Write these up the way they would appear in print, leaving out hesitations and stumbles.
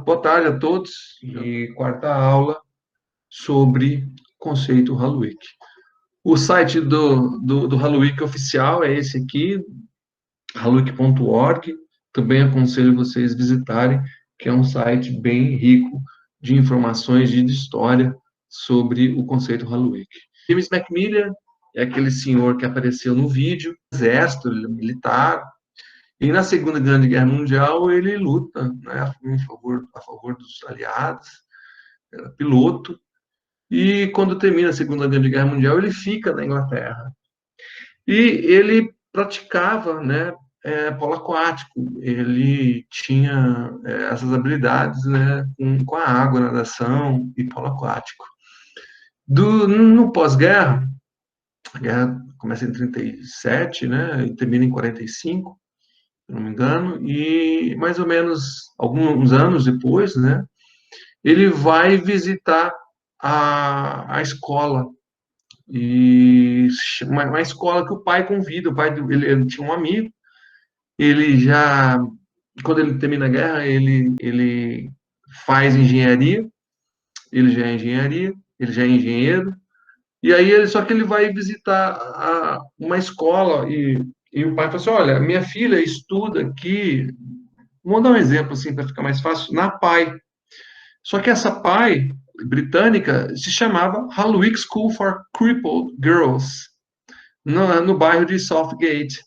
Boa tarde a todos e quarta aula sobre conceito Haluik. O site do Haluik oficial é esse aqui, haluik.org. Também aconselho vocês visitarem, que é um site bem rico de informações de história sobre o conceito Haluik. James Macmillan é aquele senhor que apareceu no vídeo, exército, ele é militar. E na Segunda Grande Guerra Mundial ele luta, né, a favor dos aliados, era piloto, e quando termina a Segunda Grande Guerra Mundial ele fica na Inglaterra. E ele praticava, né, polo aquático, ele tinha essas habilidades, né, com a água, natação e polo aquático. No pós-guerra, a guerra começa em 37, né, e termina em 45, se não me engano, e mais ou menos alguns anos depois, né, ele vai visitar a escola, e uma escola que o pai convida, ele tinha um amigo, ele já, quando ele termina a guerra, ele faz engenharia, ele já é engenheiro, e aí só que ele vai visitar uma escola, e o pai fala assim, olha, minha filha estuda aqui. Vou dar um exemplo assim para ficar mais fácil, na PAI. Só que essa PAI britânica se chamava Haluik School for Crippled Girls, no bairro de Southgate.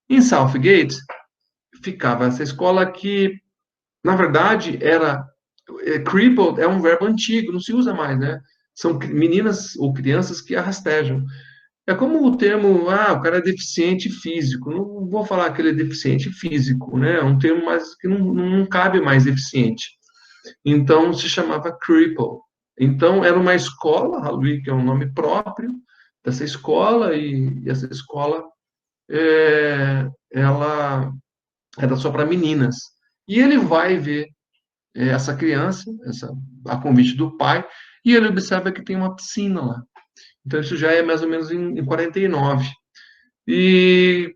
Em Southgate ficava essa escola que, na verdade, crippled é um verbo antigo, não se usa mais, né? São meninas ou crianças que arrastejam. É como o termo, o cara é deficiente físico. Não vou falar que ele é deficiente físico, né? É um termo mais que não cabe mais deficiente. Então, se chamava cripple. Então, era uma escola, Haluik é um nome próprio dessa escola, e essa escola, ela era só para meninas. E ele vai ver essa criança, a convite do pai, e ele observa que tem uma piscina lá. Então, isso já é mais ou menos em 49. E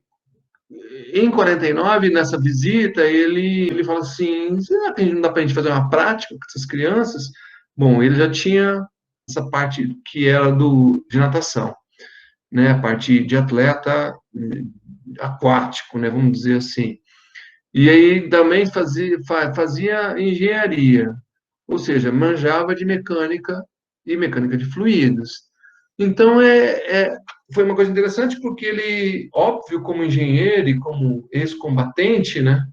em 49, nessa visita, ele fala assim, será que não dá para a gente fazer uma prática com essas crianças? Bom, ele já tinha essa parte que era de natação, né? A parte de atleta aquático, né? Vamos dizer assim. E aí também fazia engenharia, ou seja, manjava de mecânica e mecânica de fluidos. Então, foi uma coisa interessante porque ele, óbvio, como engenheiro e como ex-combatente, né,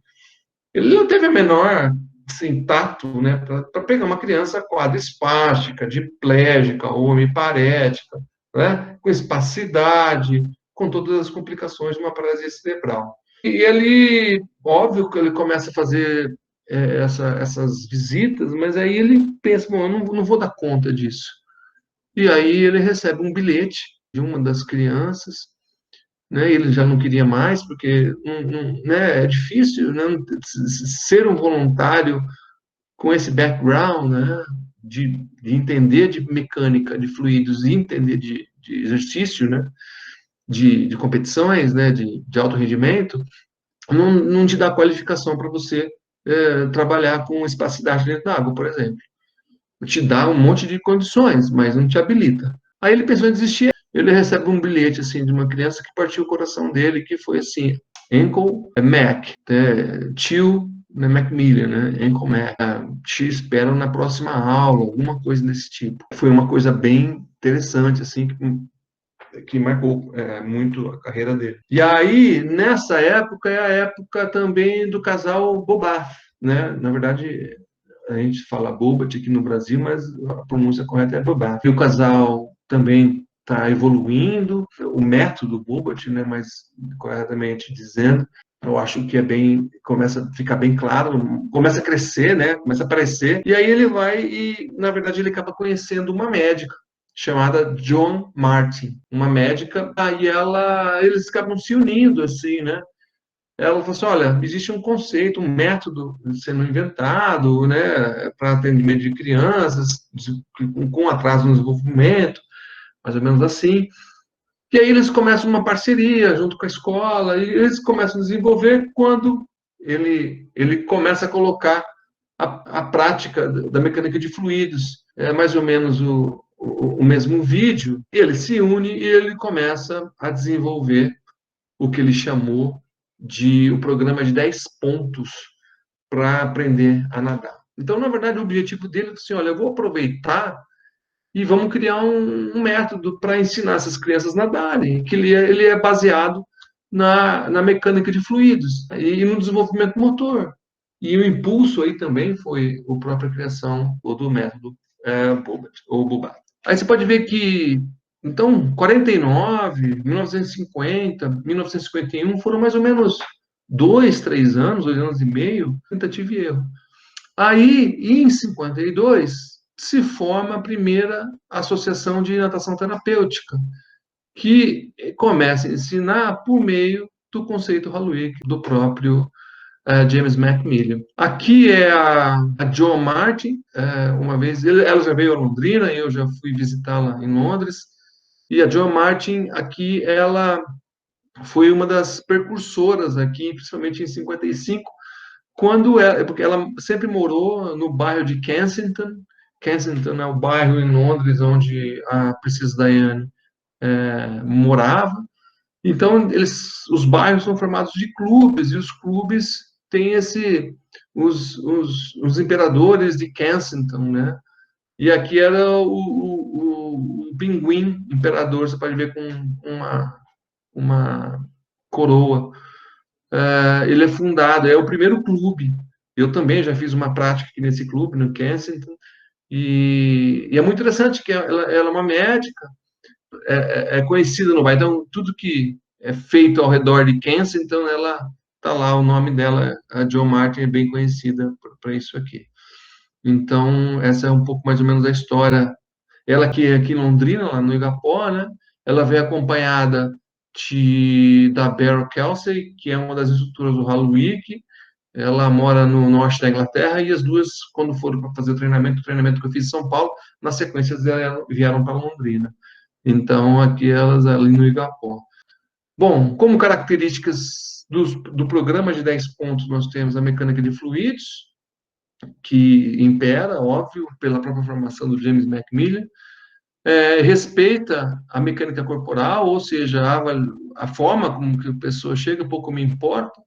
ele não teve a menor assim, tato, né, para pegar uma criança quadrispástica, diplégica ou hemiparética, né, com espasticidade, com todas as complicações de uma paralisia cerebral. E ele, óbvio que ele começa a fazer essas visitas, mas aí ele pensa, bom, eu não vou dar conta disso. E aí ele recebe um bilhete de uma das crianças, né? Ele já não queria mais, porque né, é difícil, né, ser um voluntário com esse background, né, de entender de mecânica, de fluidos e entender de exercício, né, de competições, né, de alto rendimento, não te dá qualificação para você trabalhar com espacidade dentro da água, por exemplo. Te dá um monte de condições, mas não te habilita. Aí ele pensou em desistir. Ele recebe um bilhete assim de uma criança que partiu o coração dele, que foi assim: Uncle Mac, tio, né, Macmillan, né? Uncle Mac, te espero na próxima aula, alguma coisa desse tipo. Foi uma coisa bem interessante, assim, que marcou muito a carreira dele. E aí, nessa época, é a época também do casal Bobaf, né? Na verdade, a gente fala Bobat aqui no Brasil, mas a pronúncia correta é Bobaf. E o casal também está evoluindo, o método Bobat, né, mais corretamente dizendo, eu acho que começa a ficar bem claro, começa a crescer, né, começa a aparecer, e aí ele vai e, na verdade, ele acaba conhecendo uma médica, chamada John Martin, uma médica, e eles acabam se unindo, assim, né, ela falou assim, olha, existe um conceito, um método sendo inventado, né, para atendimento de crianças com atraso no desenvolvimento, mais ou menos assim. E aí eles começam uma parceria junto com a escola, e eles começam a desenvolver quando ele começa a colocar a prática da mecânica de fluidos. É mais ou menos o mesmo vídeo. Ele se une e ele começa a desenvolver o que ele chamou de o programa de 10 pontos para aprender a nadar. Então, na verdade, o objetivo dele é assim, olha, eu vou aproveitar e vamos criar um método para ensinar essas crianças a nadarem, que ele é baseado na mecânica de fluidos e no desenvolvimento motor. E o impulso aí também foi a própria criação do método Bobat, ou Bobat. Aí você pode ver que, então, 49, 1950, 1951 foram mais ou menos 2, 3 anos, 2 anos e meio, tentativa e erro. Aí, em 52, se forma a primeira associação de natação terapêutica, que começa a ensinar por meio do conceito Haluik, do próprio James McMillan. Aqui é a Jo Martin, uma vez, ela já veio a Londrina, eu já fui visitá-la em Londres, e a Jo Martin, aqui, ela foi uma das precursoras aqui, principalmente em 55, quando porque ela sempre morou no bairro de Kensington. Kensington é o bairro em Londres onde a Princesa Diana morava. Então, os bairros são formados de clubes, e os clubes têm os imperadores de Kensington, né? E aqui era o pinguim imperador, você pode ver com uma coroa. Ele é fundado, é o primeiro clube. Eu também já fiz uma prática aqui nesse clube, no Kensington, e é muito interessante que ela é uma médica, é conhecida no bairro, então tudo que é feito ao redor de Kensington, ela tá lá, o nome dela, a Jo Martin, é bem conhecida para isso aqui. Então, essa é um pouco mais ou menos a história. Ela que é aqui em Londrina, lá no Igapó, né? Ela veio acompanhada da Beryl Kelsey, que é uma das instrutoras do Halloween. Ela mora no norte da Inglaterra, e as duas, quando foram para fazer o treinamento que eu fiz em São Paulo, na sequência vieram para Londrina. Então, aqui elas ali no Igapó. Bom, como características do programa de 10 pontos, nós temos a mecânica de fluidos, que impera, óbvio, pela própria formação do James Macmillan. Respeita a mecânica corporal, ou seja, a forma como que a pessoa chega, pouco me importa,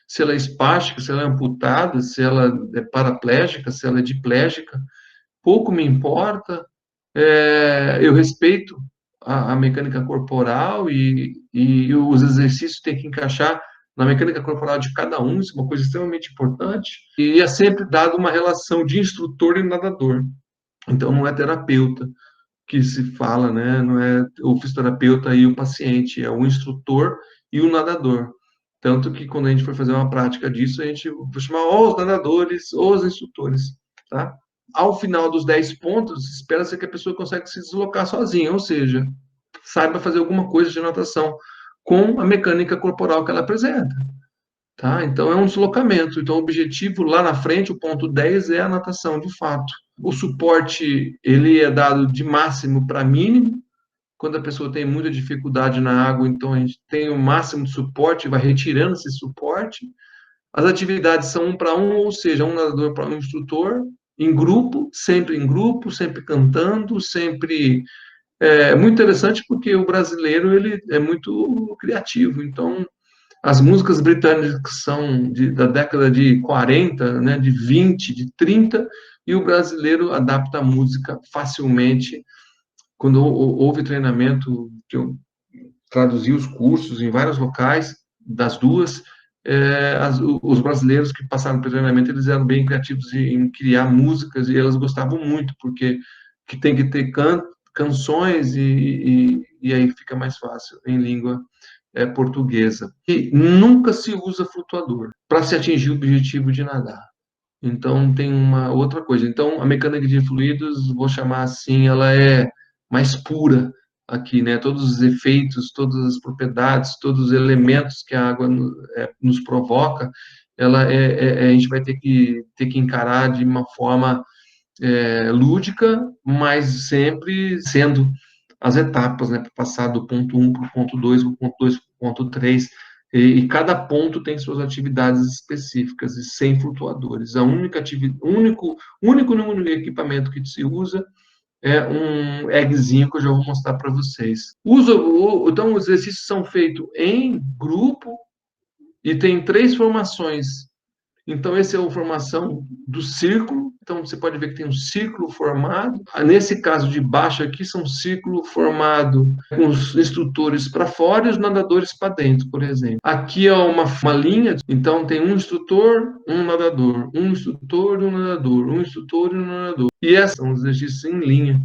se ela é espástica, se ela é amputada, se ela é paraplégica, se ela é diplégica, pouco me importa. Eu respeito a mecânica corporal, e os exercícios têm que encaixar na mecânica corporal de cada um, isso é uma coisa extremamente importante, e é sempre dado uma relação de instrutor e nadador, então não é terapeuta que se fala, né? Não é o fisioterapeuta e o paciente, é o instrutor e o nadador. Tanto que quando a gente for fazer uma prática disso, a gente vai chamar os nadadores, os instrutores, tá? Ao final dos 10 pontos, espera-se que a pessoa consiga se deslocar sozinha, ou seja, saiba fazer alguma coisa de natação com a mecânica corporal que ela apresenta. Tá? Então, é um deslocamento. Então, o objetivo lá na frente, o ponto 10, é a natação, de fato. O suporte, ele é dado de máximo para mínimo. Quando a pessoa tem muita dificuldade na água, então a gente tem o máximo de suporte, vai retirando esse suporte. As atividades são um para um, ou seja, um nadador para um instrutor, em grupo, sempre cantando, sempre... É muito interessante porque o brasileiro, ele é muito criativo, então as músicas britânicas são da década de 40, né, de 20, de 30, e o brasileiro adapta a música facilmente. Quando houve treinamento, que eu traduzi os cursos em vários locais, das duas, os brasileiros que passaram pelo treinamento, eles eram bem criativos em criar músicas, e elas gostavam muito, porque que tem que ter canções, e aí fica mais fácil em língua portuguesa. E nunca se usa flutuador para se atingir o objetivo de nadar. Então, tem uma outra coisa. Então, a mecânica de fluidos, vou chamar assim, ela é mais pura aqui, né? Todos os efeitos, todas as propriedades, todos os elementos que a água nos provoca, a gente vai ter que encarar de uma forma lúdica, mas sempre sendo as etapas, né? Para passar do ponto 1 para o ponto 2, para o ponto 2 para o ponto 3. E cada ponto tem suas atividades específicas e sem flutuadores. A única único equipamento que se usa é um eggzinho que eu já vou mostrar para vocês. Então, os exercícios são feitos em grupo e tem 3 formações. Então, essa é a formação do círculo. Então, você pode ver que tem um círculo formado. Nesse caso de baixo aqui, são um círculo formado com os instrutores para fora e os nadadores para dentro, por exemplo. Aqui é uma linha, então tem um instrutor, um nadador, um instrutor e um nadador, um instrutor e um nadador. E esses são os exercícios em linha.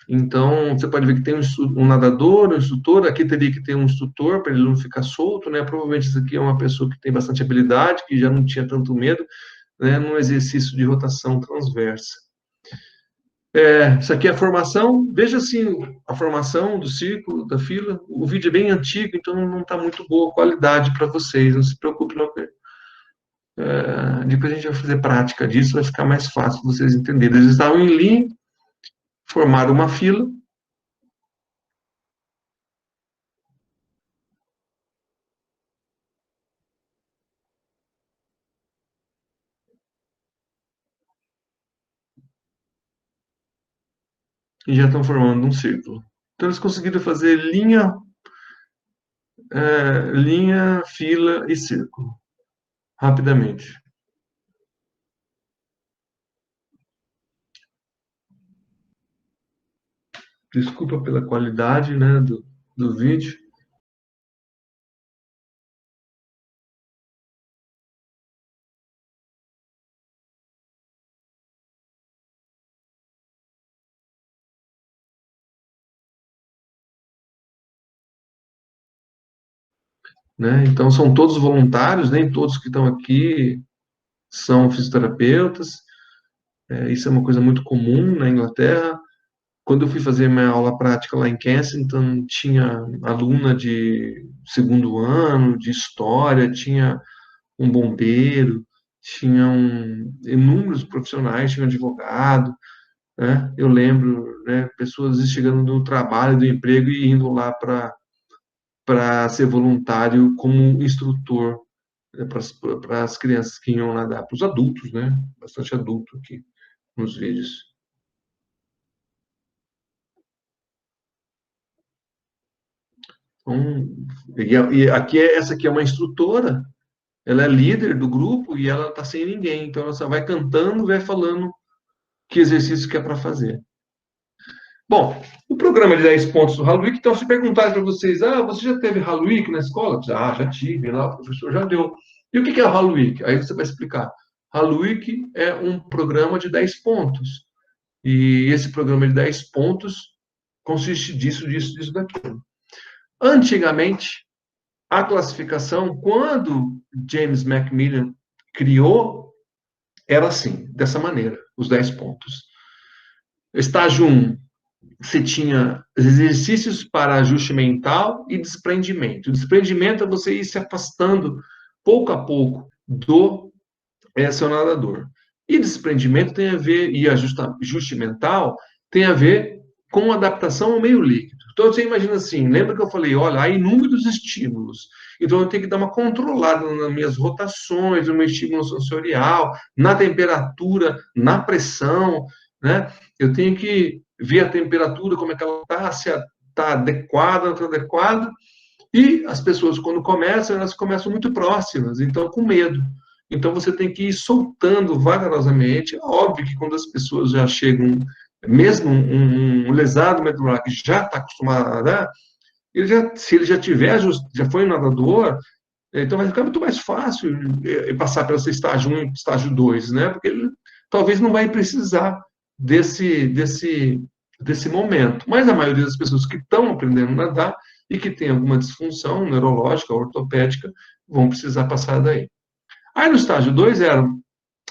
Então, você pode ver que tem um nadador, um instrutor, aqui teria que ter um instrutor para ele não ficar solto, né? Provavelmente isso aqui é uma pessoa que tem bastante habilidade, que já não tinha tanto medo, né? Num exercício de rotação transversa. Isso aqui é a formação, veja assim, a formação do círculo, da fila. O vídeo é bem antigo, então não está muito boa a qualidade para vocês, não se preocupe não. Depois a gente vai fazer prática disso, vai ficar mais fácil vocês entenderem. Eles estavam em linha, formaram uma fila, e já estão formando um círculo. Então, eles conseguiram fazer linha, fila e círculo, rapidamente. Desculpa pela qualidade, né, do vídeo. Né? Então, são todos voluntários, nem todos que estão aqui são fisioterapeutas. Isso é uma coisa muito comum na Inglaterra. Quando eu fui fazer minha aula prática lá em Kensington, tinha aluna de segundo ano, de história, tinha um bombeiro, tinham inúmeros profissionais, tinha um advogado, né? Eu lembro, né, pessoas chegando do trabalho, do emprego e indo lá para ser voluntário como instrutor, né, para as crianças que iam nadar, para os adultos, né? Bastante adulto aqui nos vídeos. Então, aqui essa aqui é uma instrutora, ela é líder do grupo e ela está sem ninguém, então ela só vai cantando, vai falando que exercício que é para fazer. Bom, o programa de 10 pontos do Halloween, então, se perguntarem para vocês, você já teve Halloween na escola? Já tive, lá o professor já deu. E o que é o Halloween? Aí você vai explicar. Halloween é um programa de 10 pontos. E esse programa de 10 pontos consiste disso, daquilo. Antigamente, a classificação, quando James Macmillan criou, era assim, dessa maneira, os 10 pontos. Estágio 1, você tinha exercícios para ajuste mental e desprendimento. O desprendimento é você ir se afastando pouco a pouco do seu nadador. E desprendimento tem a ver, e ajuste mental tem a ver com adaptação ao meio líquido. Então você imagina assim, lembra que eu falei, olha, há inúmeros estímulos. Então eu tenho que dar uma controlada nas minhas rotações, no meu estímulo sensorial, na temperatura, na pressão, né? Eu tenho que ver a temperatura, como é que ela está, se está adequada, não está adequada. E as pessoas, quando começam, elas começam muito próximas, então com medo. Então você tem que ir soltando vagarosamente. Óbvio que quando as pessoas já chegam, mesmo um lesado medular que já está acostumado a nadar, se ele já tiver, já foi um nadador, então vai ficar muito mais fácil passar pelo estágio 1 e estágio 2, né? Porque ele talvez não vai precisar desse momento. Mas a maioria das pessoas que estão aprendendo a nadar e que tem alguma disfunção neurológica, ortopédica, vão precisar passar daí. Aí no estágio 2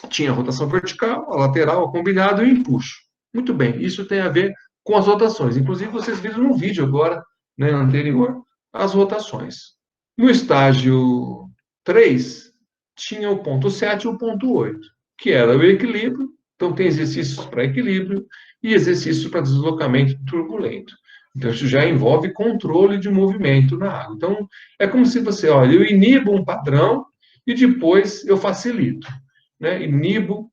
tinha a rotação vertical, a lateral, a combinado e o empuxo. Muito bem, isso tem a ver com as rotações. Inclusive, vocês viram no vídeo agora, né, anterior, as rotações. No estágio 3, tinha o ponto 7 e o ponto 8, que era o equilíbrio. Então, tem exercícios para equilíbrio e exercícios para deslocamento turbulento. Então, isso já envolve controle de movimento na água. Então, é como se você, olha, eu inibo um padrão e depois eu facilito, né? Inibo,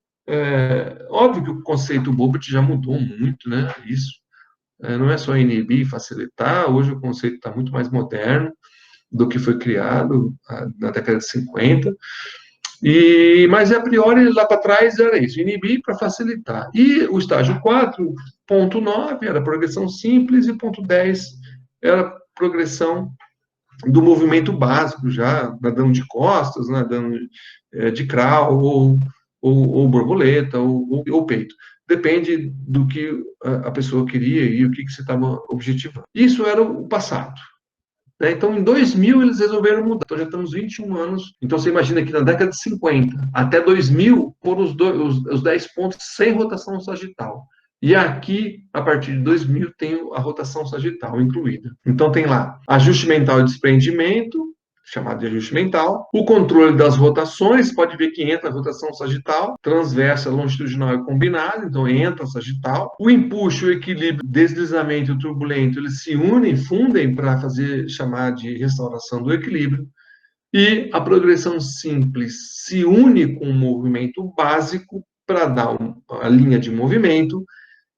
óbvio que o conceito Bobot já mudou muito, né? Isso não é só inibir e facilitar, hoje o conceito está muito mais moderno do que foi criado na década de 50. Mas a priori, lá para trás, era isso, inibir para facilitar. E o estágio 4, ponto 9, era progressão simples, e ponto 10 era progressão do movimento básico, já nadando de costas, nadando de crawl, ou borboleta, ou peito. Depende do que a pessoa queria e o que você estava objetivando. Isso era o passado. Né? Então, em 2000, eles resolveram mudar. Então, já estamos 21 anos. Então, você imagina que na década de 50 até 2000, foram os 10 pontos sem rotação sagital. E aqui, a partir de 2000, tem a rotação sagital incluída. Então, tem lá ajuste mental e desprendimento, chamado de ajuste mental. O controle das rotações, pode ver que entra a rotação sagital, transversa, longitudinal e combinada, então entra a sagital. O empuxo, o equilíbrio, deslizamento e o turbulento, eles se unem, fundem para fazer chamar de restauração do equilíbrio. E a progressão simples se une com o movimento básico para dar a linha de movimento.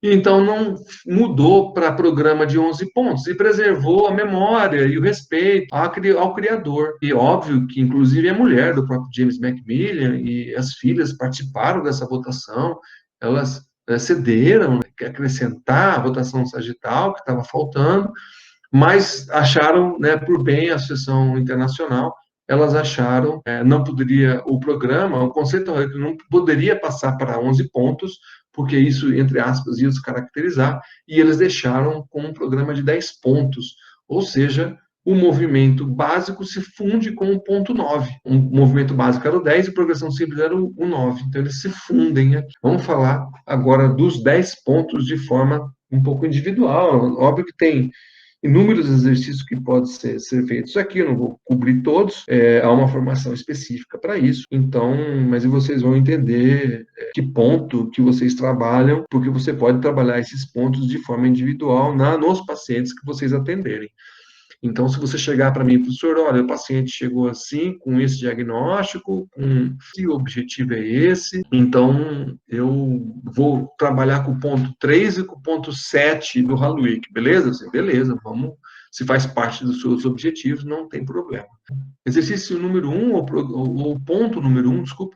Então, não mudou para programa de 11 pontos e preservou a memória e o respeito ao criador. E óbvio que, inclusive, a mulher do próprio James Macmillan e as filhas participaram dessa votação, elas cederam, né, acrescentar a votação sagital, que estava faltando, mas acharam, né, por bem a Associação Internacional, elas acharam não poderia o programa, o conceito não poderia passar para 11 pontos, porque isso, entre aspas, ia os caracterizar, e eles deixaram com um programa de 10 pontos, ou seja, o movimento básico se funde com o ponto 9. O movimento básico era o 10 e a progressão simples era o 9. Então, eles se fundem aqui. Vamos falar agora dos 10 pontos de forma um pouco individual. Óbvio que tem inúmeros exercícios que podem ser feitos aqui, eu não vou cobrir todos, há uma formação específica para isso, então, mas vocês vão entender que ponto que vocês trabalham, porque você pode trabalhar esses pontos de forma individual nos pacientes que vocês atenderem. Então, se você chegar para mim, professor, olha, o paciente chegou assim, com esse diagnóstico, se o objetivo é esse, então eu vou trabalhar com o ponto 3 e com o ponto 7 do Hallwig, beleza? Assim, beleza, vamos. Se faz parte dos seus objetivos, não tem problema. Exercício número 1, ou ponto número 1, desculpa,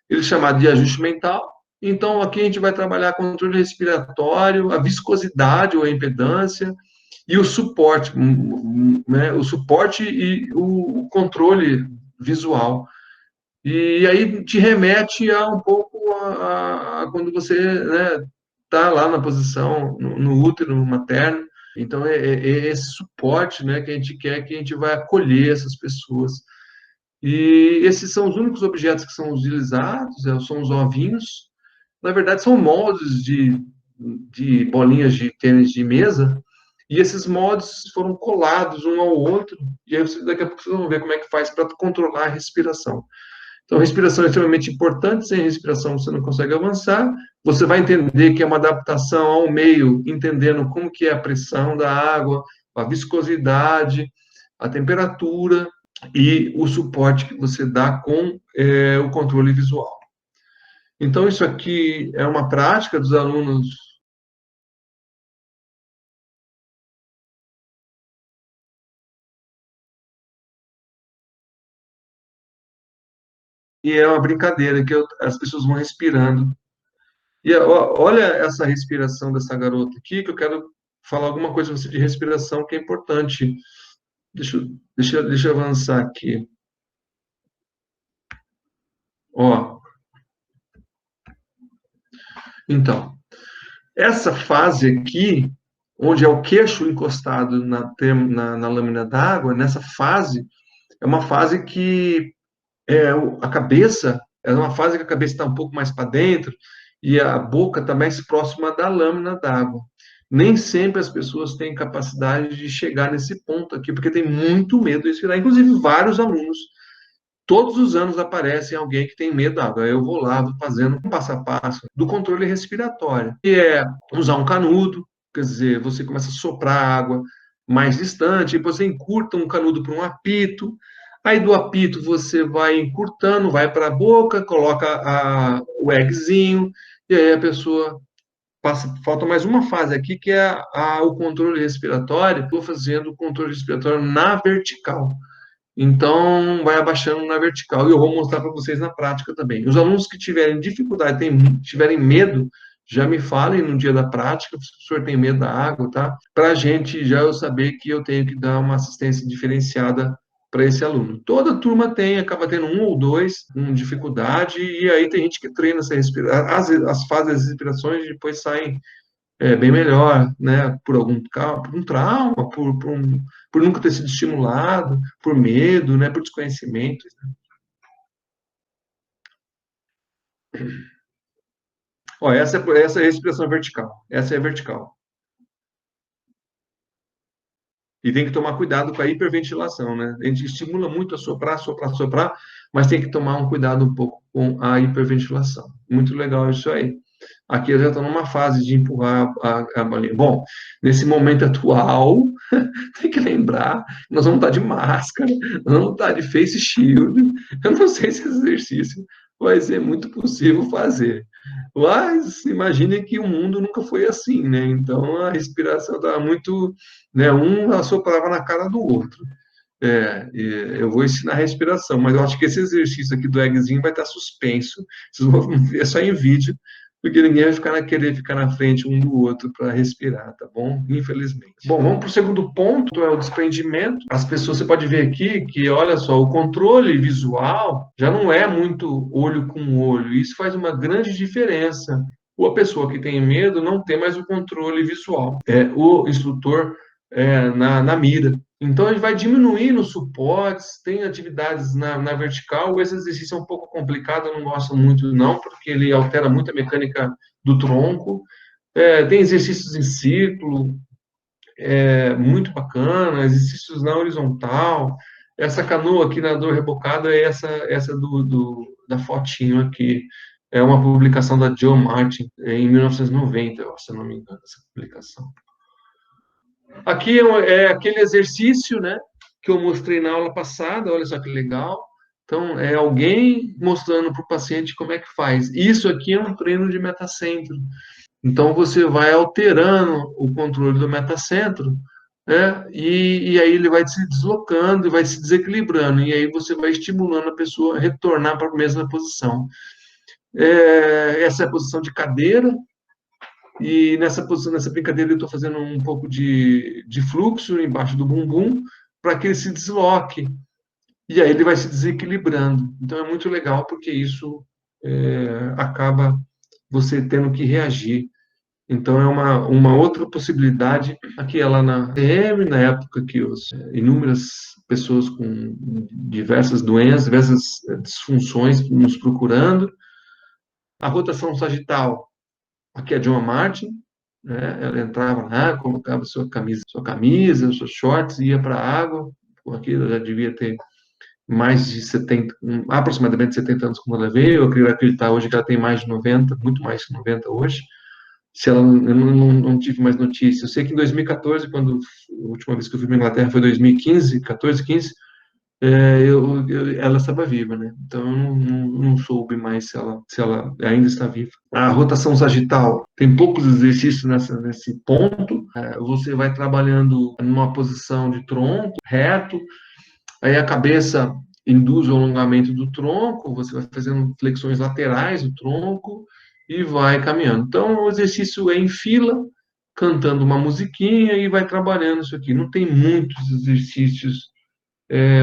ele é chamado de ajuste mental. Então, aqui a gente vai trabalhar controle respiratório, a viscosidade ou a impedância, e o suporte, né? O suporte e o controle visual. E aí te remete a um pouco a quando você está lá na posição, no útero materno. Então, é esse suporte, né, que a gente quer, que a gente vai acolher essas pessoas. E esses são os únicos objetos que são utilizados, são os ovinhos. Na verdade, são moldes de bolinhas de tênis de mesa, e esses moldes foram colados um ao outro, e aí daqui a pouco vocês vão ver como é que faz para controlar a respiração. Então, a respiração é extremamente importante, sem respiração você não consegue avançar, você vai entender que é uma adaptação ao meio, entendendo como que é a pressão da água, a viscosidade, a temperatura e o suporte que você dá com o controle visual. Então, isso aqui é uma prática dos alunos. E é uma brincadeira que as pessoas vão respirando. E olha essa respiração dessa garota aqui, que eu quero falar alguma coisa para você de respiração que é importante. Deixa eu avançar aqui. Ó. Então, essa fase aqui, onde é o queixo encostado na lâmina d'água, nessa fase, é uma fase que a cabeça, é uma fase que a cabeça está um pouco mais para dentro e a boca está mais próxima da lâmina d'água. Nem sempre as pessoas têm capacidade de chegar nesse ponto aqui, porque tem muito medo de respirar. Inclusive, vários alunos, todos os anos aparece alguém que tem medo d'água. Eu vou lá, vou fazendo um passo a passo do controle respiratório, que é usar um canudo. quer dizer, você começa a soprar água mais distante, depois você encurta um canudo para um apito, aí do apito você vai encurtando, vai para a boca, coloca o eggzinho, e aí a pessoa passa, falta mais uma fase aqui, que é o controle respiratório. Estou fazendo o controle respiratório na vertical. Então, vai abaixando na vertical. E eu vou mostrar para vocês na prática também. Os alunos que tiverem dificuldade, tiverem medo, já me falem no dia da prática, se o senhor tem medo da água, tá? Para a gente já eu saber que eu tenho que dar uma assistência diferenciada para esse aluno. Toda turma tem, acaba tendo um ou dois com dificuldade, e aí tem gente que treina essa respiração, as fases das respirações e depois saem bem melhor, né? Por um trauma, por nunca ter sido estimulado, por medo, né? Por desconhecimento. Ó, essa é a respiração vertical. Essa é a vertical. E tem que tomar cuidado com a hiperventilação, né? A gente estimula muito a soprar, soprar, soprar, mas tem que tomar um cuidado um pouco com a hiperventilação. Muito legal isso aí. Aqui eu já estou numa fase de empurrar a bolinha. Bom, nesse momento atual, tem que lembrar, nós vamos estar de máscara, nós vamos estar de face shield. Eu não sei se esse exercício vai ser muito possível fazer. Mas imagine que o mundo nunca foi assim, né? Então a respiração estava muito, né? Um assoprava na cara do outro. Eu vou ensinar a respiração, mas eu acho que esse exercício aqui do eggzinho vai estar suspenso. Vocês vão ver só em vídeo, porque ninguém vai querer ficar na frente um do outro para respirar, tá bom? Infelizmente. Bom, vamos para o segundo ponto, é o desprendimento. As pessoas, você pode ver aqui que, olha só, o controle visual já não é muito olho com olho. Isso faz uma grande diferença. Ou a pessoa que tem medo não tem mais o controle visual. O instrutor na mira. Então, ele vai diminuindo os suportes, tem atividades na vertical. Esse exercício é um pouco complicado, eu não gosto muito, não, porque ele altera muito a mecânica do tronco. Tem exercícios em círculo, muito bacana, exercícios na horizontal. Essa canoa aqui na dor rebocada é essa da fotinho aqui. É uma publicação da Joe Martin, em 1990, se eu não me engano, essa publicação. Aqui é aquele exercício, né, que eu mostrei na aula passada, olha só que legal. Então, é alguém mostrando para o paciente como é que faz. Isso aqui é um treino de metacentro. Então, você vai alterando o controle do metacentro, né, e aí ele vai se deslocando e vai se desequilibrando. E aí você vai estimulando a pessoa a retornar para a mesma posição. Essa é a posição de cadeira, e nessa posição, nessa brincadeira, eu estou fazendo um pouco de fluxo embaixo do bumbum para que ele se desloque. E aí ele vai se desequilibrando. Então é muito legal porque isso acaba você tendo que reagir. Então é uma outra possibilidade. Aqui ela na PM, na época que inúmeras pessoas com diversas doenças, diversas disfunções nos procurando. A rotação sagital, aqui é John Martin, né? Ela entrava lá, colocava sua camisa, seus shorts, ia para a água. Aqui ela já devia ter mais de 70, aproximadamente 70 anos quando ela veio. Eu queria acreditar hoje que ela tem mais de 90, muito mais que 90 hoje. Se ela, eu não tive mais notícia. Eu sei que em 2014, quando a última vez que eu fui para a Inglaterra foi 2015, 14, 15, ela estava viva, né? Então eu não soube mais se ela ainda está viva. A rotação sagital tem poucos exercícios nesse ponto. Você vai trabalhando numa posição de tronco reto, aí a cabeça induz o alongamento do tronco, você vai fazendo flexões laterais do tronco e vai caminhando. Então o exercício é em fila, cantando uma musiquinha e vai trabalhando isso aqui. Não tem muitos exercícios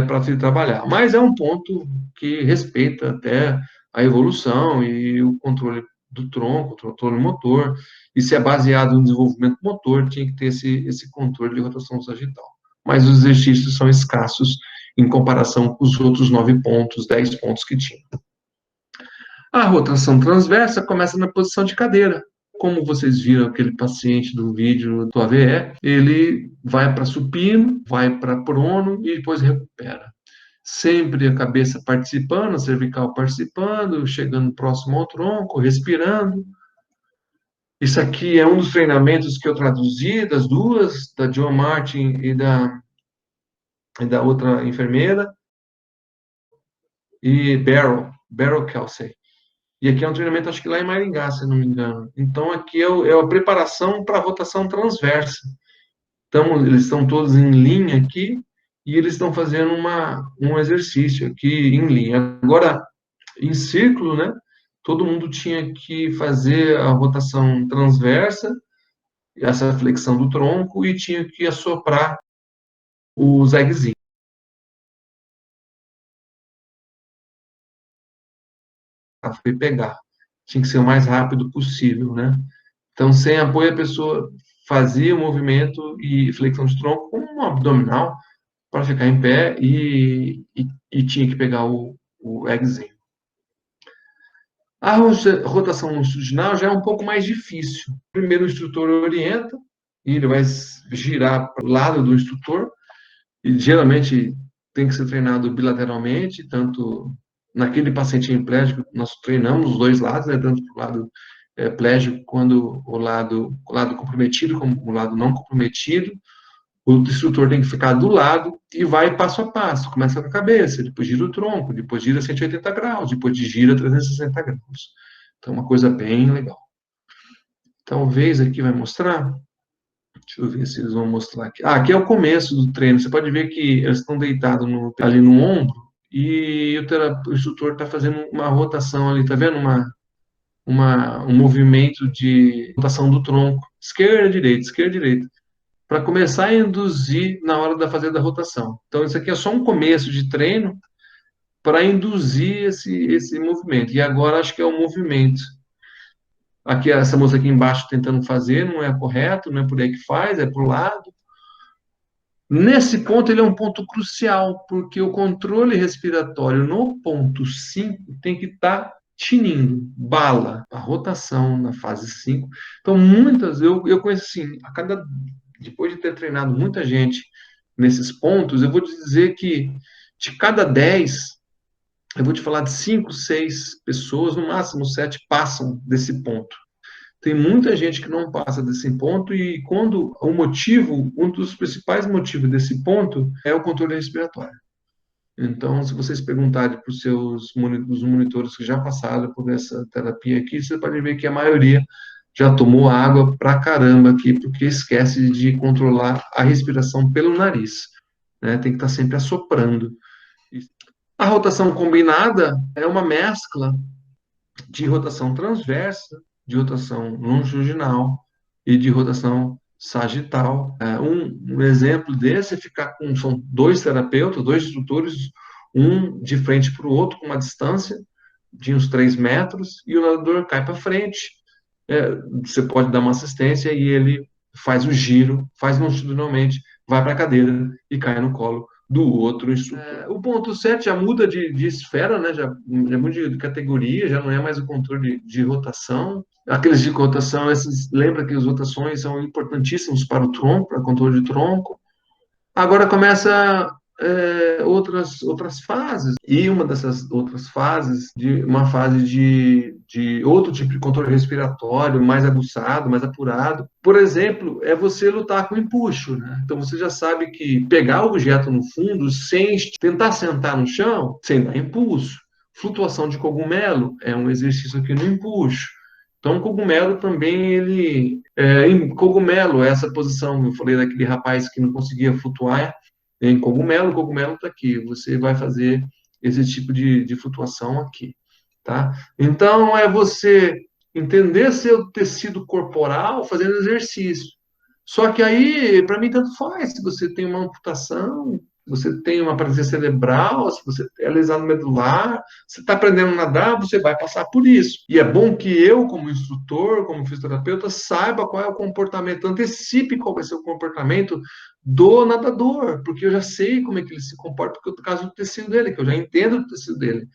para se trabalhar. Mas é um ponto que respeita até a evolução e o controle do tronco, o controle motor. E se é baseado no desenvolvimento motor, tinha que ter esse controle de rotação sagital. Mas os exercícios são escassos em comparação com os outros 9 pontos, 10 pontos que tinha. A rotação transversa começa na posição de cadeira. Como vocês viram aquele paciente do vídeo do AVE, ele vai para supino, vai para prono e depois recupera. Sempre a cabeça participando, a cervical participando, chegando próximo ao tronco, respirando. Isso aqui é um dos treinamentos que eu traduzi, das duas, da Joan Martin e da outra enfermeira, e Beryl Kelsey. E aqui é um treinamento, acho que lá em Maringá, se não me engano. Então, aqui é a preparação para a rotação transversa. Então, eles estão todos em linha aqui, e eles estão fazendo um exercício aqui em linha. Agora, em círculo, né? Todo mundo tinha que fazer a rotação transversa, essa flexão do tronco, e tinha que assoprar o zegzinho para pegar. Tinha que ser o mais rápido possível, né? Então, sem apoio, a pessoa fazia o movimento e flexão de tronco com um abdominal para ficar em pé e tinha que pegar o eggzinho. A rotação longitudinal já é um pouco mais difícil. Primeiro, o instrutor orienta, e ele vai girar para o lado do instrutor, e geralmente tem que ser treinado bilateralmente, tanto naquele paciente hemiplégico, nós treinamos os dois lados, né, tanto para o lado plégico, quando o lado comprometido, como o lado não comprometido. O instrutor tem que ficar do lado e vai passo a passo. Começa com a cabeça, depois gira o tronco, depois gira 180 graus, depois gira 360 graus. Então, é uma coisa bem legal. Talvez aqui vai mostrar. Deixa eu ver se eles vão mostrar aqui. Aqui é o começo do treino. Você pode ver que eles estão deitados ali no ombro e o instrutor está fazendo uma rotação ali, tá vendo? Um movimento de rotação do tronco. Esquerda, direita. Para começar a induzir na hora da fazer da rotação. Então, isso aqui é só um começo de treino para induzir esse movimento. E agora acho que é o movimento. Aqui, essa moça aqui embaixo tentando fazer, não é correto, não é por aí que faz, é para o lado. Nesse ponto, ele é um ponto crucial, porque o controle respiratório no ponto 5 tem que estar tinindo, bala, a rotação na fase 5. Então, eu conheço assim, depois de ter treinado muita gente nesses pontos, eu vou te dizer que de cada 10, eu vou te falar de 5, 6 pessoas, no máximo 7, passam desse ponto. Tem muita gente que não passa desse ponto e um dos principais motivos desse ponto é o controle respiratório. Então, se vocês perguntarem para os monitores que já passaram por essa terapia aqui, você pode ver que a maioria já tomou água pra caramba aqui, porque esquece de controlar a respiração pelo nariz, né? Tem que estar sempre assoprando. A rotação combinada é uma mescla de rotação transversa, de rotação longitudinal e de rotação sagital. Um exemplo desse é são dois terapeutas, dois instrutores, um de frente para o outro, com uma distância de uns 3 metros, e o nadador cai para frente. Você pode dar uma assistência e ele faz o giro, faz longitudinalmente, vai para a cadeira e cai no colo do outro instrutor. O ponto 7 já muda de esfera, né? Já muda de categoria, já não é mais o controle de rotação. Aqueles de rotação, lembra que as rotações são importantíssimos para o tronco, para o controle de tronco. Agora começa outras fases. E uma dessas outras fases, uma fase de outro tipo de controle respiratório, mais aguçado, mais apurado. Por exemplo, é você lutar com empuxo, né? Então você já sabe que pegar o objeto no fundo sem tentar sentar no chão, sem dar impulso. Flutuação de cogumelo é um exercício aqui no empuxo. Então, o cogumelo também, em cogumelo, essa posição, eu falei daquele rapaz que não conseguia flutuar, em cogumelo, o cogumelo está aqui. Você vai fazer esse tipo de flutuação aqui, tá? Então, é você entender seu tecido corporal fazendo exercício. Só que aí, para mim, tanto faz se você tem uma amputação, você tem uma paralisia cerebral, se você é lesado medular, você está aprendendo a nadar, você vai passar por isso. E é bom que eu, como instrutor, como fisioterapeuta, saiba qual é o comportamento, antecipe qual vai ser o comportamento do nadador, porque eu já sei como é que ele se comporta por causa do tecido dele, que eu já entendo o tecido dele.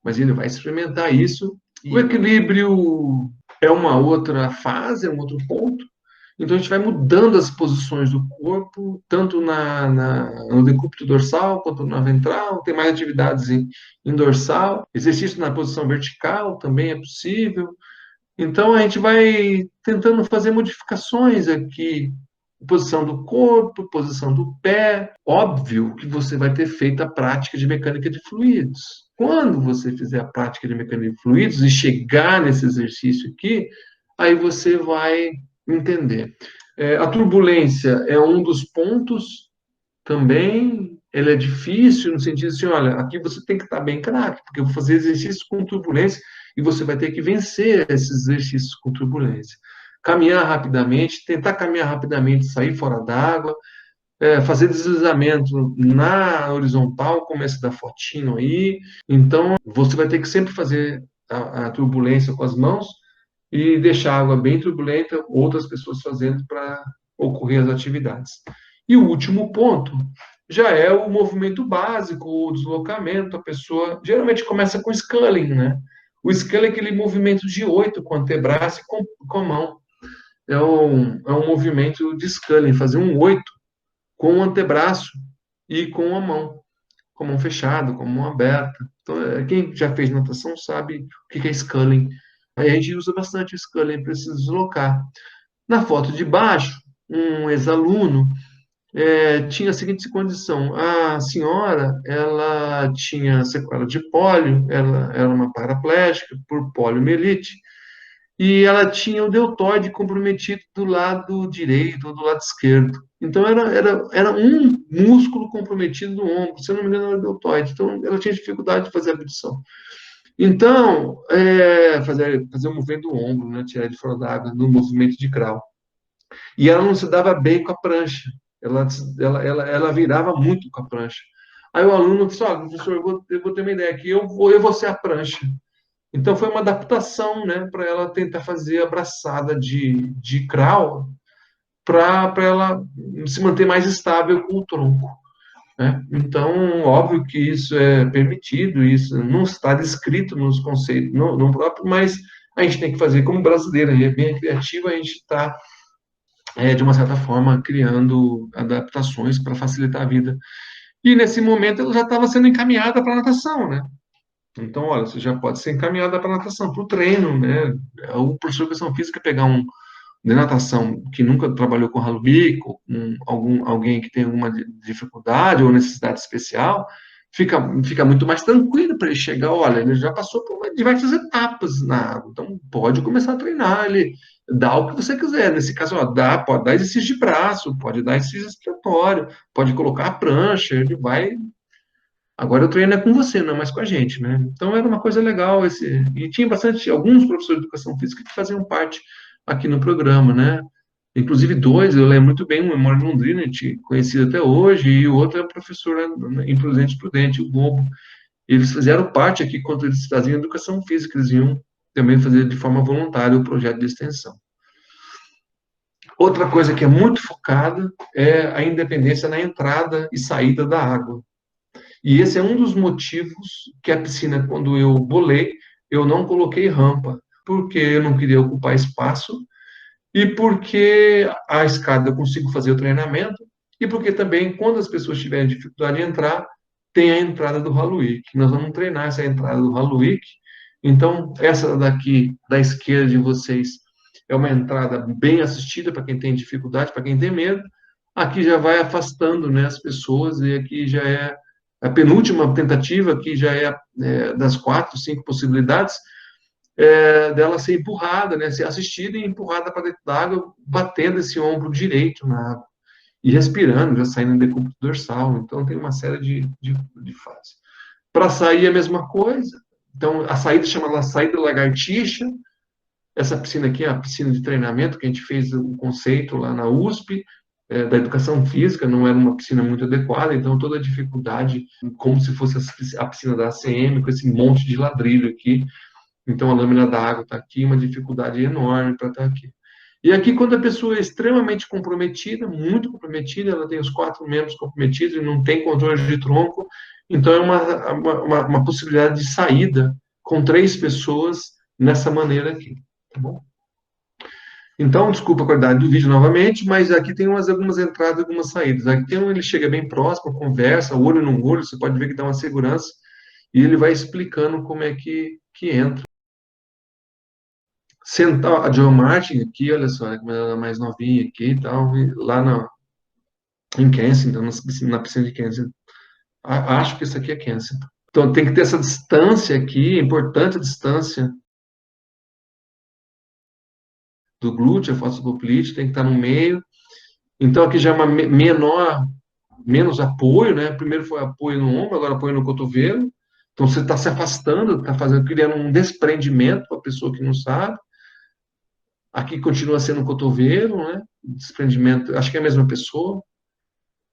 Mas ele vai experimentar isso. O equilíbrio é uma outra fase, é um outro ponto. Então, a gente vai mudando as posições do corpo, tanto no decúbito dorsal quanto na ventral. Tem mais atividades em dorsal. Exercício na posição vertical também é possível. Então, a gente vai tentando fazer modificações aqui, posição do corpo, posição do pé. Óbvio que você vai ter feito a prática de mecânica de fluidos. Quando você fizer a prática de mecânica de fluidos e chegar nesse exercício aqui, aí você vai entender. A turbulência é um dos pontos também. Ele é difícil no sentido assim, olha, aqui você tem que estar bem craque, porque eu vou fazer exercícios com turbulência e você vai ter que vencer esses exercícios com turbulência. Caminhar rapidamente, tentar caminhar rapidamente, sair fora d'água, fazer deslizamento na horizontal, como esse da fotinho aí. Então, você vai ter que sempre fazer a turbulência com as mãos e deixar a água bem turbulenta, outras pessoas fazendo para ocorrer as atividades. E o último ponto já é o movimento básico, o deslocamento. A pessoa geralmente começa com sculling, né? O sculling é aquele movimento de 8 com o antebraço e com a mão. É um movimento de sculling, fazer um 8 com o antebraço e com a mão fechada, com a mão aberta. Então, quem já fez natação sabe o que é sculling. Aí a gente usa bastante o sculling para se deslocar. Na foto de baixo, um ex-aluno tinha a seguinte condição: a senhora, ela tinha sequela de pólio, ela era uma paraplégica por poliomielite, e ela tinha o deltoide comprometido do lado direito ou do lado esquerdo. Então, era um músculo comprometido no ombro, se eu não me engano, era o deltoide. Então, ela tinha dificuldade de fazer a abdução. Então, fazer o movimento do ombro, né, tirar ele fora d'água, no movimento de crawl. E ela não se dava bem com a prancha. Ela virava muito com a prancha. Aí o aluno disse: olha, professor, eu vou ter uma ideia aqui, eu vou ser a prancha. Então foi uma adaptação, né, para ela tentar fazer a braçada de crawl, para ela se manter mais estável com o tronco, né? Então, óbvio que isso é permitido, isso não está descrito nos conceitos, no próprio, mas a gente tem que fazer como brasileiro, é bem criativo, a gente está, de uma certa forma, criando adaptações para facilitar a vida. E nesse momento ela já estava sendo encaminhada para a natação, né? Então, olha, você já pode ser encaminhada para a natação, para o treino, né? O professor de educação física pegar um de natação que nunca trabalhou com ralo bico, com alguém que tem alguma dificuldade ou necessidade especial, fica muito mais tranquilo para ele chegar. Olha, ele já passou por diversas etapas na água, então pode começar a treinar, ele dá o que você quiser. Nesse caso, ó, pode dar exercício de braço, pode dar exercício respiratório, pode colocar a prancha, ele vai. Agora o treino é com você, não é mais com a gente, né? Então era uma coisa legal e tinha bastante alguns professores de educação física que faziam parte aqui no programa, né? Inclusive dois, eu lembro muito bem, um mora em Londrina, a gente conhecido até hoje, e o outro é o professor em Prudente Prudente, o Bobo. Eles fizeram parte aqui quando eles faziam educação física, eles iam também fazer de forma voluntária o projeto de extensão. Outra coisa que é muito focada é a independência na entrada e saída da água. E esse é um dos motivos que a piscina, quando eu bolei, eu não coloquei rampa, porque eu não queria ocupar espaço e porque a escada eu consigo fazer o treinamento e porque também, quando as pessoas tiverem dificuldade de entrar, tem a entrada do Haluik. Nós vamos treinar essa entrada do Haluik. Então, essa daqui, da esquerda de vocês, é uma entrada bem assistida para quem tem dificuldade, para quem tem medo. Aqui já vai afastando, né, as pessoas, e aqui já é a penúltima tentativa, que já é das 4, 5 possibilidades, dela ser empurrada, né, ser assistida e empurrada para dentro da água, batendo esse ombro direito na água e respirando, já saindo em decúbito dorsal. Então, tem uma série de fases. Para sair, a mesma coisa. Então, a saída chama saída lagartixa. Essa piscina aqui é a piscina de treinamento que a gente fez o conceito lá na USP, da educação física, não era uma piscina muito adequada, então toda a dificuldade, como se fosse a piscina da ACM, com esse monte de ladrilho aqui. Então a lâmina da água está aqui, uma dificuldade enorme para estar aqui. E aqui, quando a pessoa é extremamente comprometida, muito comprometida, ela tem os 4 membros comprometidos e não tem controle de tronco, então é uma possibilidade de saída com 3 pessoas nessa maneira aqui. Tá bom? Então, desculpa a qualidade do vídeo novamente, mas aqui tem algumas entradas e algumas saídas. Aqui tem ele chega bem próximo, conversa, olho no olho, você pode ver que dá uma segurança, e ele vai explicando como é que entra. Sentar a Joe Martin aqui, olha só, né, como ela é mais novinha aqui e tal, e lá em Kensington, na piscina de Kensington. Acho que isso aqui é Kensington. Então tem que ter essa distância aqui, é importante a distância do glúteo, a fosfopolite, tem que estar no meio. Então aqui já é uma menos apoio, né? Primeiro foi apoio no ombro, agora apoio no cotovelo. Então você está se afastando, está fazendo, criando um desprendimento para a pessoa que não sabe. Aqui continua sendo o cotovelo, né? Desprendimento, acho que é a mesma pessoa,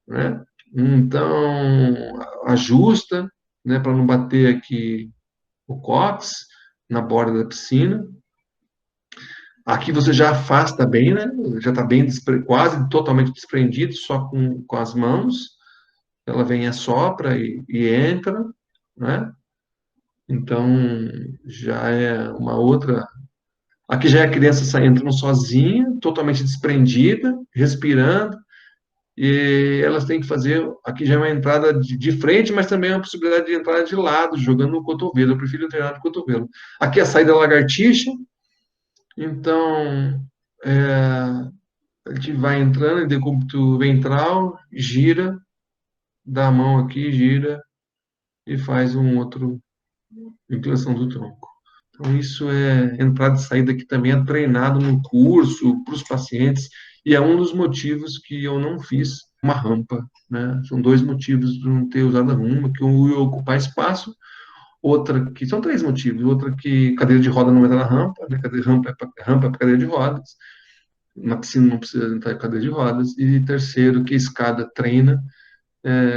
né? Então ajusta, né? Para não bater aqui o cóccix na borda da piscina. Aqui você já afasta bem, né? Já está bem quase totalmente desprendido, só com as mãos. Ela vem, assopra e entra, né? Então já é uma outra. Aqui já é a criança entrando sozinha, totalmente desprendida, respirando, e elas têm que fazer. Aqui já é uma entrada de frente, mas também é uma possibilidade de entrada de lado, jogando no cotovelo. Eu prefiro treinar no cotovelo. Aqui é a saída da lagartixa, então é, a gente vai entrando em decúbito ventral, gira, dá a mão aqui, gira e faz um outro inclinação do tronco. Então, isso é entrada e saída que também é treinado no curso para os pacientes, e é um dos motivos que eu não fiz uma rampa, né? São dois motivos de não ter usado a rampa, que um ia ocupar espaço, outra que são três motivos, outra que cadeira de roda não entra na rampa, né? Rampa é para cadeira de rodas, na piscina não precisa entrar em cadeira de rodas, e terceiro que a escada treina,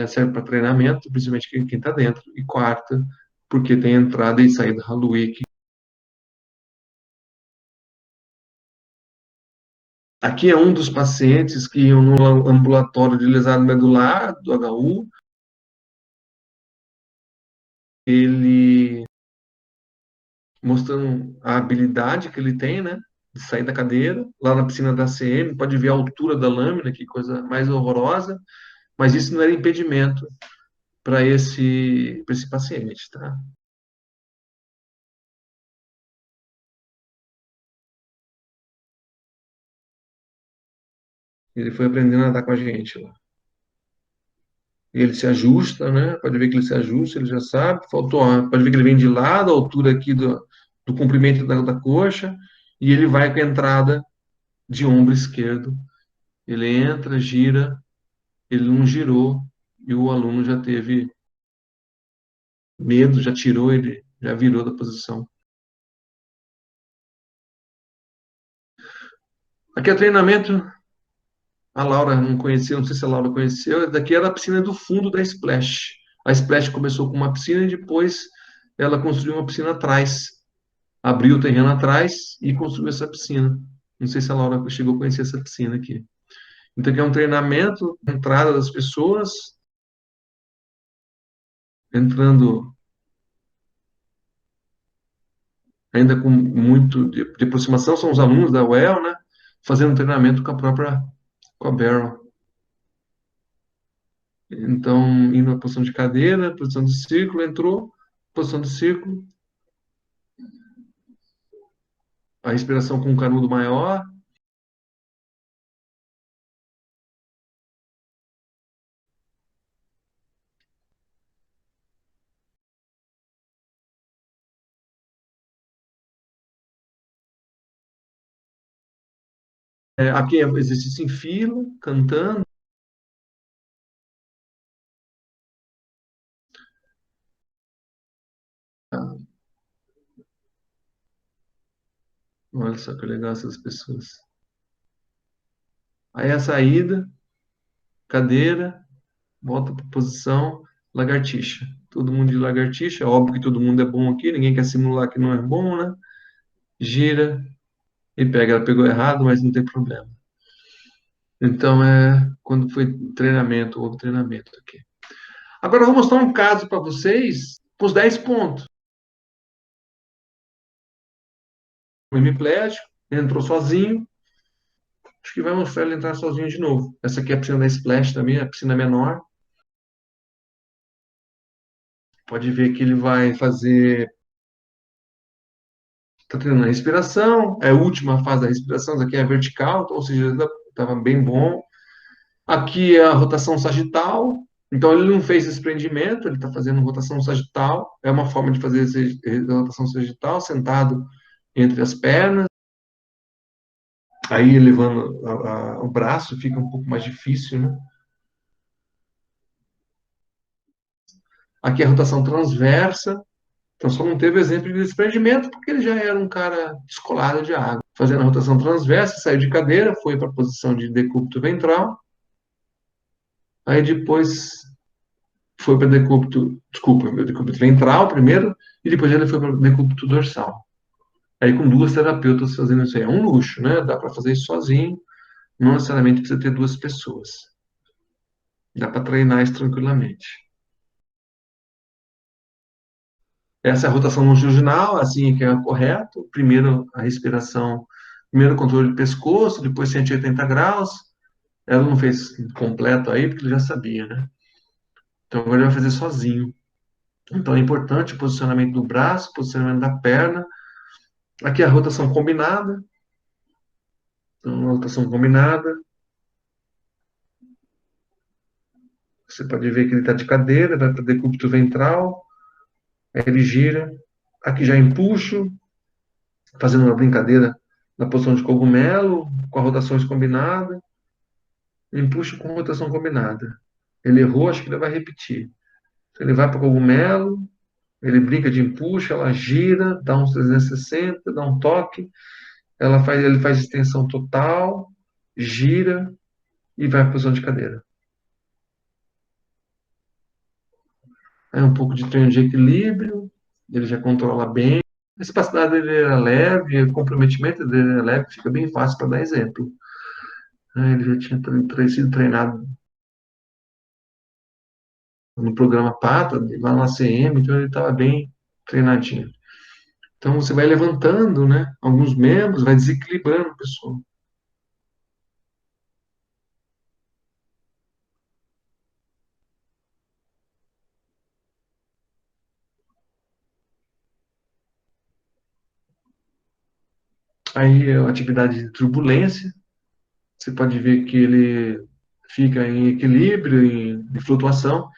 serve para treinamento, principalmente quem está dentro, e quarta porque tem entrada e saída Haluik. Aqui é um dos pacientes que iam no ambulatório de lesado medular, do HU. Ele mostrando a habilidade que ele tem, né? De sair da cadeira, lá na piscina da ACM, pode ver a altura da lâmina, que coisa mais horrorosa, mas isso não era impedimento para esse paciente, tá? Ele foi aprendendo a nadar com a gente lá. Ele se ajusta, né? Pode ver que ele se ajusta, ele já sabe. Faltou, pode ver que ele vem de lado, a altura aqui do comprimento da coxa, e ele vai com a entrada de ombro esquerdo. Ele entra, gira, ele não girou, e o aluno já teve medo, já tirou ele, já virou da posição. Aqui é treinamento, a Laura não conhecia, não sei se a Laura conheceu, daqui era a piscina do fundo da Splash. A Splash começou com uma piscina e depois ela construiu uma piscina atrás, abriu o terreno atrás e construiu essa piscina. Não sei se a Laura chegou a conhecer essa piscina aqui. Então, aqui é um treinamento, entrada das pessoas, entrando ainda com muito de aproximação, são os alunos da UEL, né? Fazendo treinamento com a Barrel. Então, indo na posição de cadeira, posição de círculo, entrou, posição de círculo, a respiração com um canudo maior. Aqui é exercício em fila, cantando. Olha só que legal essas pessoas. Aí a saída, cadeira, volta para posição, lagartixa. Todo mundo de lagartixa, é óbvio que todo mundo é bom aqui, ninguém quer simular que não é bom, né? Gira e pega. Ela pegou errado, mas não tem problema. Então, quando foi treinamento, houve treinamento aqui. Agora, eu vou mostrar um caso para vocês com os 10 pontos. O hemiplégico, entrou sozinho. Acho que vai mostrar ele entrar sozinho de novo. Essa aqui é a piscina da Splash também, a piscina menor. Pode ver que ele vai fazer Está treinando a respiração, é a última fase da respiração, isso aqui é a vertical, ou seja, estava bem bom. Aqui é a rotação sagital, então ele não fez desprendimento, ele está fazendo rotação sagital, é uma forma de fazer rotação sagital, sentado entre as pernas, aí elevando o braço fica um pouco mais difícil, né? Aqui é a rotação transversa, então só não teve exemplo de desprendimento porque ele já era um cara descolado de água. Fazendo a rotação transversa, saiu de cadeira, foi para a posição de decúbito ventral, aí depois foi para decúbito, desculpa, decúbito ventral primeiro, e depois ele foi para decúbito dorsal. Aí com duas terapeutas fazendo isso aí. É um luxo, né? Dá para fazer isso sozinho, não necessariamente precisa ter duas pessoas. Dá para treinar isso tranquilamente. Essa é a rotação longitudinal, assim que é correto. Primeiro a respiração, primeiro o controle de pescoço, depois 180 graus. Ela não fez completo aí, porque ele já sabia, né? Então agora ele vai fazer sozinho. Então é importante o posicionamento do braço, posicionamento da perna. Aqui é a rotação combinada. Então, uma rotação combinada. Você pode ver que ele está de cadeira, vai para decúbito ventral, aí ele gira. Aqui já empuxo, fazendo uma brincadeira na posição de cogumelo, com rotações combinadas. Empuxo com rotação combinada. Ele errou, acho que ele vai repetir. Então, ele vai para o cogumelo, ele brinca de empuxo, ela gira, dá uns 360, dá um toque, ele faz extensão total, gira e vai para a posição de cadeira. Aí um pouco de treino de equilíbrio, ele já controla bem. A espacidade dele era leve, o comprometimento dele era leve, fica bem fácil para dar exemplo. Ele já tinha sido treinado no programa PATA, lá na ACM, então ele estava bem treinadinho. Então você vai levantando, né, alguns membros, vai desequilibrando a pessoa. Aí a atividade de turbulência, você pode ver que ele fica em equilíbrio, em flutuação,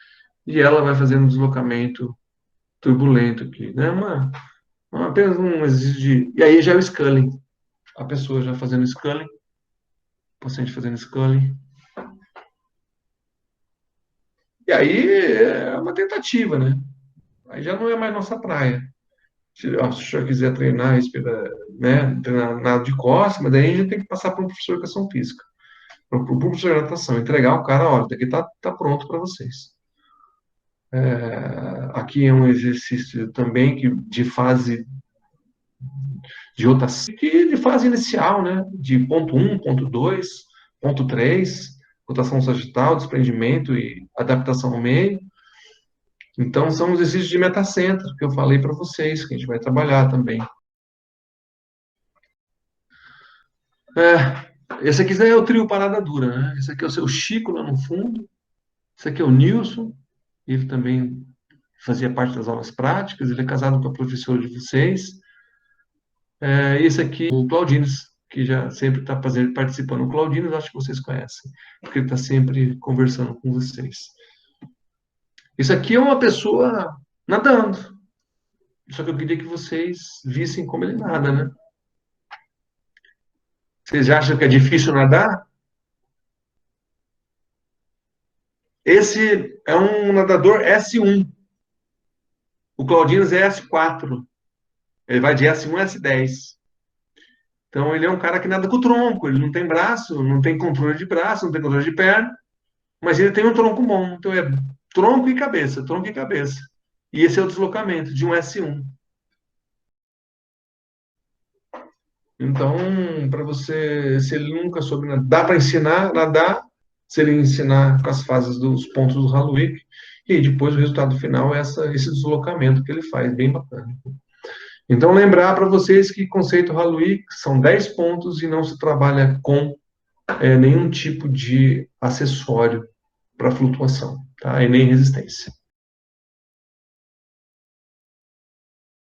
e ela vai fazendo um deslocamento turbulento aqui, né? Apenas um exercício de. E aí já é o sculling. A pessoa já fazendo sculling, o paciente fazendo sculling. E aí é uma tentativa, né? Aí já não é mais nossa praia. Se o senhor quiser treinar, respirar, né? Treinar nada de costas, mas daí a gente tem que passar para um professor de educação física, para o professor de natação, entregar o cara, olha, daqui tá pronto para vocês. Aqui é um exercício também de fase de rotação, que de fase inicial, né? De ponto 1, ponto 2, ponto 3, rotação sagital, desprendimento e adaptação ao meio. Então, são os exercícios de metacentro que eu falei para vocês, que a gente vai trabalhar também. Esse aqui é o trio Parada Dura, né? Esse aqui é o seu Chico lá no fundo. Esse aqui é o Nilson, ele também fazia parte das aulas práticas, ele é casado com a professora de vocês. Esse aqui, o Claudines, que já sempre está participando. O Claudines, acho que vocês conhecem, porque ele está sempre conversando com vocês. Isso aqui é uma pessoa nadando. Só que eu queria que vocês vissem como ele nada, né? Vocês acham que é difícil nadar? Esse é um nadador S1. O Claudines é S4. Ele vai de S1 a S10. Então, ele é um cara que nada com o tronco. Ele não tem braço, não tem controle de braço, não tem controle de perna. Mas ele tem um tronco bom. Então, é tronco e cabeça, tronco e cabeça. E esse é o deslocamento de um S1. Então, para você, se ele nunca soube nadar, dá para ensinar a nadar, se ele ensinar com as fases dos pontos do Haluik, e depois o resultado final é esse deslocamento que ele faz, bem bacana. Então, lembrar para vocês que conceito Haluik são 10 pontos e não se trabalha com nenhum tipo de acessório para flutuação, tá? E nem resistência.